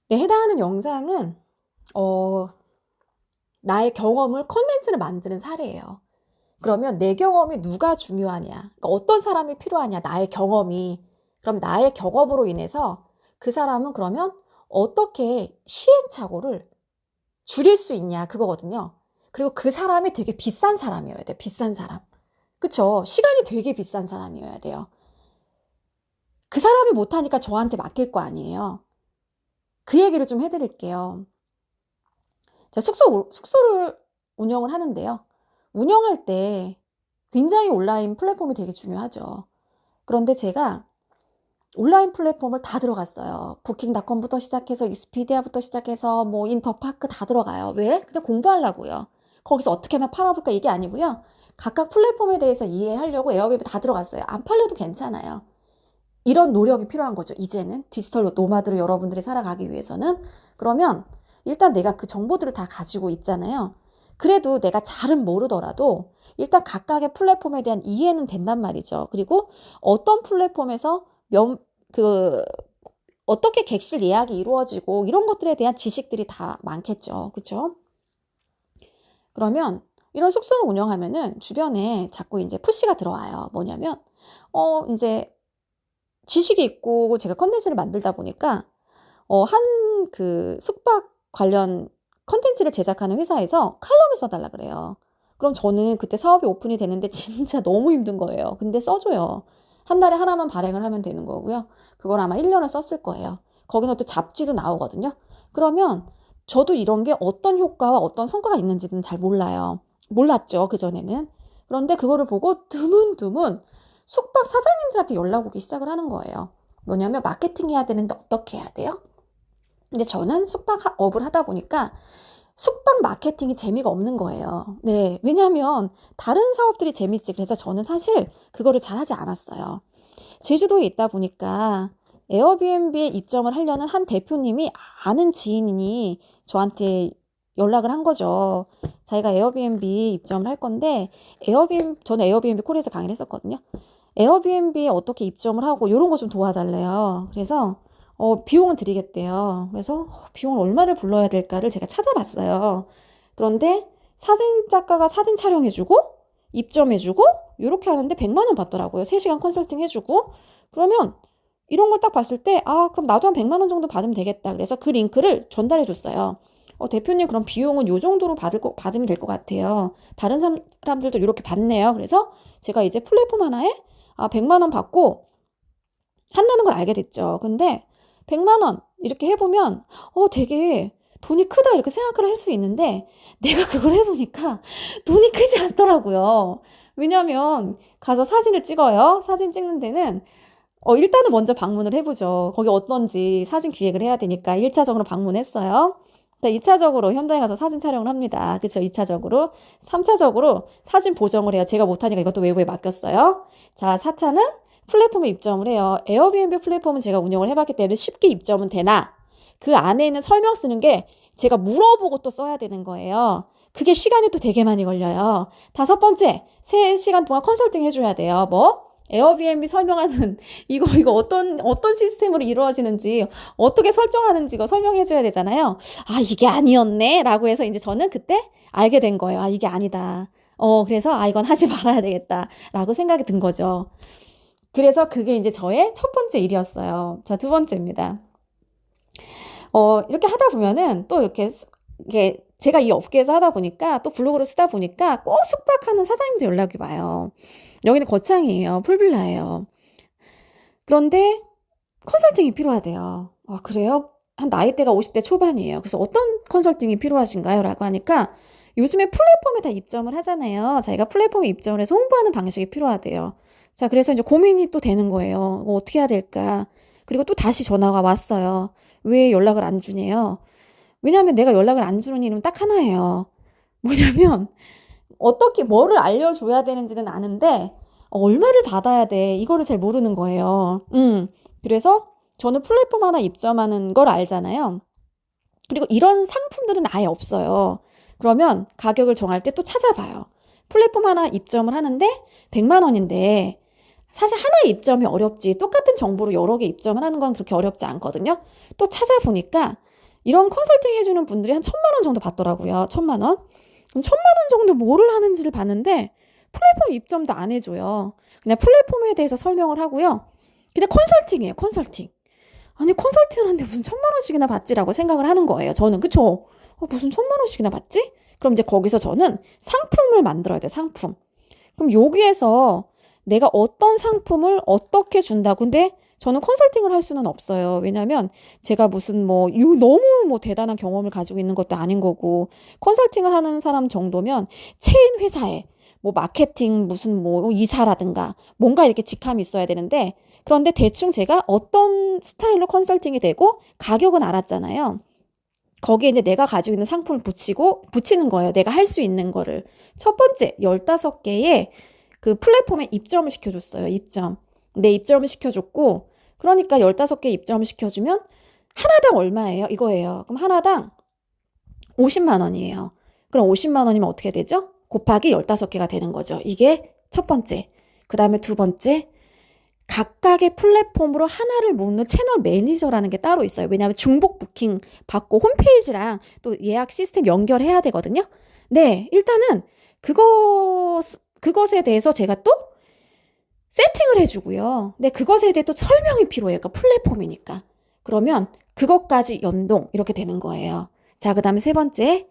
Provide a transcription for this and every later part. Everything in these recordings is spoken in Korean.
네, 해당하는 영상은 어, 나의 경험을 컨텐츠를 만드는 사례예요. 그러면 내 경험이 누가 중요하냐? 그러니까 어떤 사람이 필요하냐? 나의 경험이. 그럼 나의 경험으로 인해서 그 사람은 그러면 어떻게 시행착오를 줄일 수 있냐? 그거거든요. 그리고 그 사람이 되게 비싼 사람이어야 돼. 비싼 사람. 그쵸? 시간이 되게 비싼 사람이어야 돼요. 그 사람이 못하니까 저한테 맡길 거 아니에요. 그 얘기를 좀 해드릴게요. 제가 숙소를 운영을 하는데요. 운영할 때 굉장히 온라인 플랫폼이 되게 중요하죠. 그런데 제가 온라인 플랫폼을 다 들어갔어요. 부킹닷컴부터 시작해서 익스피디아부터 시작해서 뭐 인터파크 다 들어가요. 왜? 그냥 공부하려고요. 거기서 어떻게 하면 팔아볼까 이게 아니고요. 각각 플랫폼에 대해서 이해하려고 에어비앤비 다 들어갔어요. 안 팔려도 괜찮아요. 이런 노력이 필요한 거죠. 이제는 디지털 노마드로 여러분들이 살아가기 위해서는. 그러면 일단 내가 그 정보들을 다 가지고 있잖아요. 그래도 내가 잘은 모르더라도 일단 각각의 플랫폼에 대한 이해는 된단 말이죠. 그리고 어떤 플랫폼에서 그 어떻게 객실 예약이 이루어지고 이런 것들에 대한 지식들이 다 많겠죠. 그렇죠? 그러면 이런 숙소를 운영하면은 주변에 자꾸 이제 푸시가 들어와요. 뭐냐면 이제 지식이 있고 제가 컨텐츠를 만들다 보니까 한 그 숙박 관련 컨텐츠를 제작하는 회사에서 칼럼을 써달라 그래요. 그럼 저는 그때 사업이 오픈이 되는데 진짜 너무 힘든 거예요. 근데 써줘요. 한 달에 하나만 발행을 하면 되는 거고요. 그걸 아마 1년을 썼을 거예요. 거기는 또 잡지도 나오거든요. 그러면 저도 이런 게 어떤 효과와 어떤 성과가 있는지는 잘 몰라요. 몰랐죠, 그전에는. 그런데 그거를 보고 드문드문 숙박 사장님들한테 연락 오기 시작을 하는 거예요. 뭐냐면 마케팅 해야 되는데 어떻게 해야 돼요? 근데 저는 숙박업을 하다 보니까 숙박 마케팅이 재미가 없는 거예요. 네. 왜냐하면 다른 사업들이 재밌지. 그래서 저는 사실 그거를 잘하지 않았어요. 제주도에 있다 보니까 에어비앤비에 입점을 하려는 한 대표님이 아는 지인이 저한테 연락을 한 거죠. 자기가 에어비앤비 입점을 할 건데 저는 에어비앤비 콜에서 강의를 했었거든요. 에어비앤비에 어떻게 입점을 하고 이런 거 좀 도와달래요. 그래서 비용은 드리겠대요. 그래서 비용을 얼마를 불러야 될까를 제가 찾아봤어요. 그런데 사진 작가가 사진 촬영해주고 입점해주고 이렇게 하는데 100만 원 받더라고요. 3시간 컨설팅 해주고. 그러면 이런 걸 딱 봤을 때 그럼 나도 한 100만 원 정도 받으면 되겠다. 그래서 그 링크를 전달해 줬어요. 대표님 그럼 비용은 요 정도로 받으면 될 것 같아요. 다른 사람들도 이렇게 받네요. 그래서 제가 이제 플랫폼 하나에 100만 원 받고 한다는 걸 알게 됐죠. 근데 100만 원 이렇게 해보면 되게 돈이 크다 이렇게 생각을 할 수 있는데 내가 그걸 해보니까 돈이 크지 않더라고요. 왜냐면 가서 사진을 찍어요. 사진 찍는 데는 일단은 먼저 방문을 해보죠. 거기 어떤지 사진 기획을 해야 되니까 1차적으로 방문했어요. 2차적으로 현장에 가서 사진 촬영을 합니다. 그쵸? 2차적으로. 3차적으로 사진 보정을 해요. 제가 못하니까 이것도 외부에 맡겼어요. 자, 4차는 플랫폼에 입점을 해요. 에어비앤비 플랫폼은 제가 운영을 해봤기 때문에 쉽게 입점은 되나 그 안에 있는 설명 쓰는 게 제가 물어보고 또 써야 되는 거예요. 그게 시간이 또 되게 많이 걸려요. 5번째, 3시간 동안 컨설팅 해줘야 돼요. 에어비앤비 설명하는 이거 어떤 시스템으로 이루어지는지 어떻게 설정하는지 이거 설명해 줘야 되잖아요. 이게 아니었네 라고 해서 이제 저는 그때 알게 된 거예요. 이게 아니다. 그래서 이건 하지 말아야 되겠다 라고 생각이 든 거죠. 그래서 그게 이제 저의 첫 번째 일이었어요. 자, 두 번째입니다. 이렇게 하다 보면은 또 이게 제가 이 업계에서 하다 보니까 또 블로그로 쓰다 보니까 꼭 숙박하는 사장님들 연락이 와요. 여기는 거창이에요. 풀빌라예요. 그런데 컨설팅이 필요하대요. 그래요? 한 나이대가 50대 초반이에요. 그래서 어떤 컨설팅이 필요하신가요? 라고 하니까 요즘에 플랫폼에 다 입점을 하잖아요. 자기가 플랫폼에 입점을 해서 홍보하는 방식이 필요하대요. 자, 그래서 이제 고민이 또 되는 거예요. 어떻게 해야 될까? 그리고 또 다시 전화가 왔어요. 왜 연락을 안 주네요? 왜냐하면 내가 연락을 안 주는 이유는 딱 하나예요. 뭐냐면 어떻게 뭐를 알려줘야 되는지는 아는데 얼마를 받아야 돼 이거를 잘 모르는 거예요. 그래서 저는 플랫폼 하나 입점하는 걸 알잖아요. 그리고 이런 상품들은 아예 없어요. 그러면 가격을 정할 때 또 찾아봐요. 플랫폼 하나 입점을 하는데 100만 원인데 사실 하나 입점이 어렵지 똑같은 정보로 여러 개 입점을 하는 건 그렇게 어렵지 않거든요. 또 찾아보니까 이런 컨설팅 해주는 분들이 한 1,000만 원 정도 받더라고요. 1,000만 원. 그럼 1,000만 원 정도 뭐를 하는지를 봤는데 플랫폼 입점도 안 해줘요. 그냥 플랫폼에 대해서 설명을 하고요. 근데 컨설팅이에요. 컨설팅. 아니 컨설팅을 하는데 무슨 1,000만 원씩이나 받지라고 생각을 하는 거예요. 저는. 그쵸? 무슨 1,000만 원씩이나 받지? 그럼 이제 거기서 저는 상품을 만들어야 돼요. 상품. 그럼 여기에서 내가 어떤 상품을 어떻게 준다고. 근데 저는 컨설팅을 할 수는 없어요. 왜냐면 제가 무슨 너무 대단한 경험을 가지고 있는 것도 아닌 거고, 컨설팅을 하는 사람 정도면 체인 회사에 마케팅 무슨 이사라든가 뭔가 이렇게 직함이 있어야 되는데, 그런데 대충 제가 어떤 스타일로 컨설팅이 되고 가격은 알았잖아요. 거기에 이제 내가 가지고 있는 상품을 붙이는 거예요. 내가 할 수 있는 거를. 첫 번째, 15개의 그 플랫폼에 입점을 시켜줬어요. 입점. 내 입점을 시켜줬고, 그러니까 15개 입점을 시켜주면 하나당 얼마예요? 이거예요. 그럼 하나당 50만 원이에요. 그럼 50만 원이면 어떻게 되죠? 곱하기 15개가 되는 거죠. 이게 첫 번째. 그 다음에 두 번째, 각각의 플랫폼으로 하나를 묶는 채널 매니저라는 게 따로 있어요. 왜냐하면 중복 부킹 받고 홈페이지랑 또 예약 시스템 연결해야 되거든요. 네, 일단은 그것에 대해서 제가 또 세팅을 해주고요. 근데 그것에 대해 또 설명이 필요해요. 그러니까 플랫폼이니까. 그러면 그것까지 연동 이렇게 되는 거예요. 자, 그 다음에 세 번째,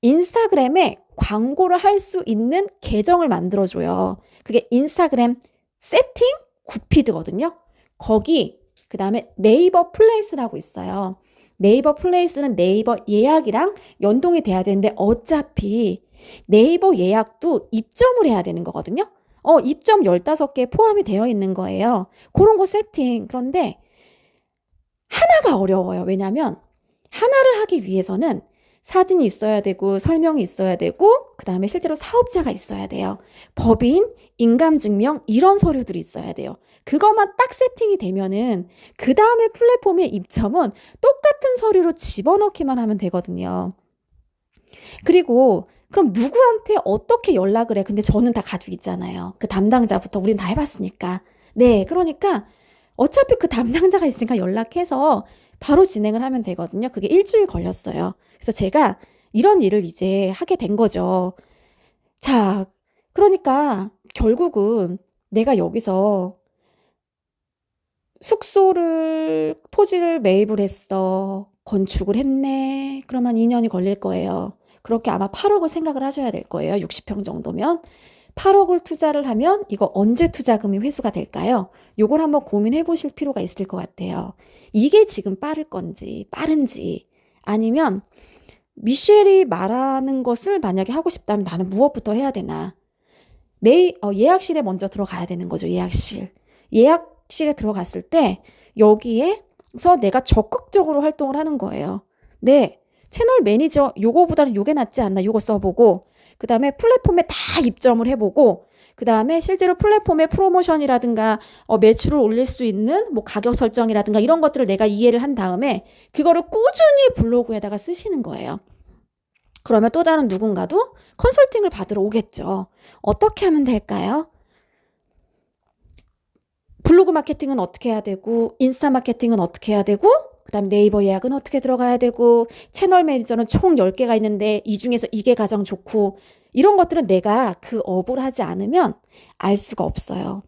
인스타그램에 광고를 할 수 있는 계정을 만들어줘요. 그게 인스타그램 세팅 굿피드거든요. 거기 그 다음에 네이버 플레이스라고 있어요. 네이버 플레이스는 네이버 예약이랑 연동이 돼야 되는데 어차피 네이버 예약도 입점을 해야 되는 거거든요. 입점 15개 포함이 되어 있는 거예요. 그런 거 세팅. 그런데 하나가 어려워요. 왜냐하면 하나를 하기 위해서는 사진이 있어야 되고 설명이 있어야 되고 그 다음에 실제로 사업자가 있어야 돼요. 법인, 인감증명 이런 서류들이 있어야 돼요. 그것만 딱 세팅이 되면은 그 다음에 플랫폼의 입점은 똑같은 서류로 집어넣기만 하면 되거든요. 그리고 그럼 누구한테 어떻게 연락을 해? 근데 저는 다 가지고 있잖아요. 그 담당자부터 우린 다 해봤으니까. 네, 그러니까 어차피 그 담당자가 있으니까 연락해서 바로 진행을 하면 되거든요. 그게 일주일 걸렸어요. 그래서 제가 이런 일을 이제 하게 된 거죠. 자, 그러니까 결국은 내가 여기서 토지를 매입을 했어. 건축을 했네. 그러면 2년이 걸릴 거예요. 그렇게 아마 8억을 생각을 하셔야 될 거예요. 60평 정도면. 8억을 투자를 하면 이거 언제 투자금이 회수가 될까요? 요걸 한번 고민해 보실 필요가 있을 것 같아요. 이게 지금 빠른지, 아니면 미셸이 말하는 것을 만약에 하고 싶다면 나는 무엇부터 해야 되나? 예약실에 먼저 들어가야 되는 거죠. 예약실에 들어갔을 때 여기에서 내가 적극적으로 활동을 하는 거예요. 네, 채널 매니저 요거보다는 요게 낫지 않나? 요거 써보고 그 다음에 플랫폼에 다 입점을 해보고 그 다음에 실제로 플랫폼의 프로모션이라든가 매출을 올릴 수 있는 가격 설정이라든가 이런 것들을 내가 이해를 한 다음에 그거를 꾸준히 블로그에다가 쓰시는 거예요. 그러면 또 다른 누군가도 컨설팅을 받으러 오겠죠. 어떻게 하면 될까요? 블로그 마케팅은 어떻게 해야 되고, 인스타 마케팅은 어떻게 해야 되고, 그 다음 네이버 예약은 어떻게 들어가야 되고, 채널 매니저는 총 10개가 있는데 이 중에서 이게 가장 좋고, 이런 것들은 내가 그 업을 하지 않으면 알 수가 없어요.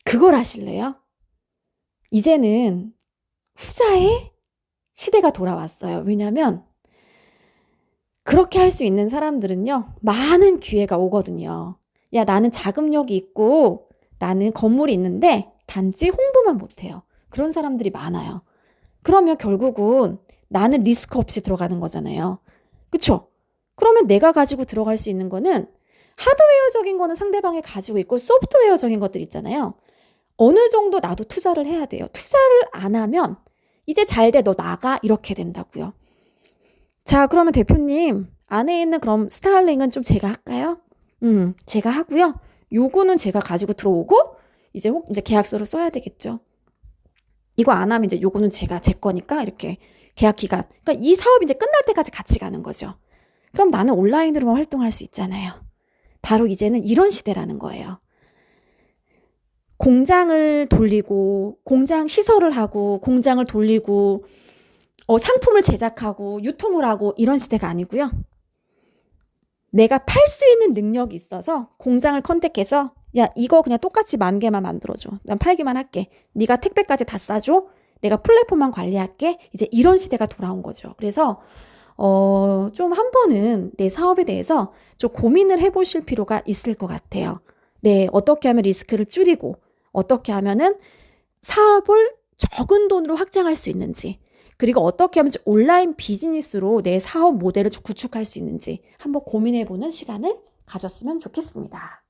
그걸 하실래요? 이제는 후자의 시대가 돌아왔어요. 왜냐면 그렇게 할 수 있는 사람들은요, 많은 기회가 오거든요. 야, 나는 자금력이 있고 나는 건물이 있는데 단지 홍보만 못해요. 그런 사람들이 많아요. 그러면 결국은 나는 리스크 없이 들어가는 거잖아요. 그쵸? 그러면 내가 가지고 들어갈 수 있는 거는 하드웨어적인 거는 상대방이 가지고 있고 소프트웨어적인 것들 있잖아요. 어느 정도 나도 투자를 해야 돼요. 투자를 안 하면 이제 잘 돼, 너 나가, 이렇게 된다고요. 자, 그러면 대표님, 안에 있는 그럼 스타일링은 좀 제가 할까요? 제가 하고요. 요거는 제가 가지고 들어오고 이제 계약서를 써야 되겠죠. 이거 안 하면 이제 요거는 제 거니까 이렇게 계약 기간. 그러니까 이 사업이 이제 끝날 때까지 같이 가는 거죠. 그럼 나는 온라인으로만 활동할 수 있잖아요. 바로 이제는 이런 시대라는 거예요. 공장을 돌리고 공장 시설을 하고 공장을 돌리고 상품을 제작하고 유통을 하고 이런 시대가 아니고요. 내가 팔 수 있는 능력이 있어서 공장을 컨택해서 야, 이거 그냥 똑같이 10,000개만 만들어줘. 난 팔기만 할게. 네가 택배까지 다 싸줘. 내가 플랫폼만 관리할게. 이제 이런 시대가 돌아온 거죠. 그래서 좀 한 번은 내 사업에 대해서 좀 고민을 해보실 필요가 있을 것 같아요. 네, 어떻게 하면 리스크를 줄이고 어떻게 하면은 사업을 적은 돈으로 확장할 수 있는지, 그리고 어떻게 하면 온라인 비즈니스로 내 사업 모델을 구축할 수 있는지 한번 고민해보는 시간을 가졌으면 좋겠습니다.